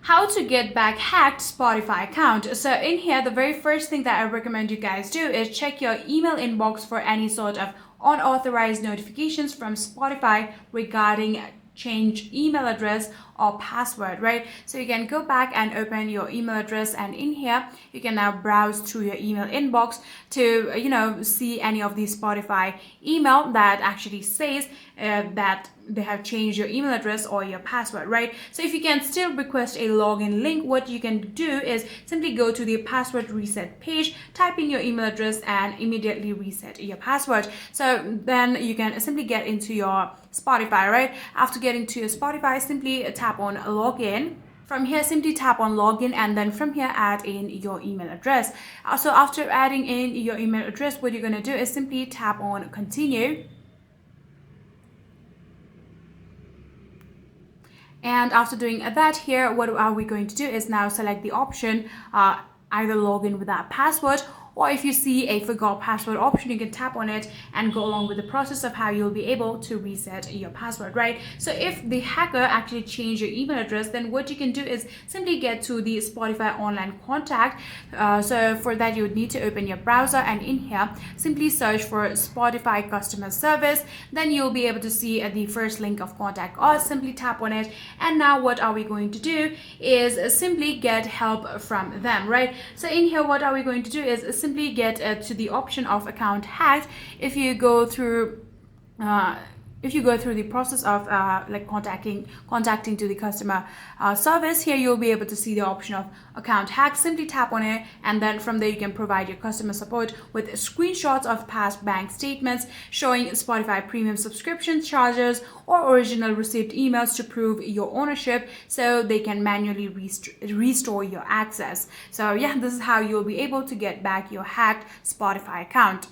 How to get back hacked Spotify account. So in here, the very first thing that I recommend you guys do is check your email inbox for any sort of unauthorized notifications from Spotify regarding change email address or password, right? So you can go back and open your email address, and in here you can now browse through your email inbox to see any of the Spotify email that actually says that they have changed your email address or your password, right? So if you can still request a login link, what you can do is simply go to the password reset page, type in your email address, and immediately reset your password. So then you can simply get into your Spotify, right? After getting to your Spotify, simply tap on login. From here, simply tap on login, and then from here add in your email address. So after adding in your email address, what you're going to do is simply tap on continue. And after doing that, here what are we going to do is now select the option either login without password, or if you see a forgot password option, you can tap on it and go along with the process of how you'll be able to reset your password, right? So if the hacker actually changed your email address, then what you can do is simply get to the Spotify online contact. So for that, you would need to open your browser, and in here simply search for Spotify customer service. Then you'll be able to see the first link of contact us. Simply tap on it, and now what are we going to do is simply get help from them, right? So in here, what are we going to do is simply get to the option of account hacked. If you go through the process of like contacting to the customer service, here you'll be able to see the option of account hack. Simply tap on it, and then from there you can provide your customer support with screenshots of past bank statements showing Spotify premium subscription charges or original received emails to prove your ownership, so they can manually restore your access. So yeah, this is how you'll be able to get back your hacked Spotify account.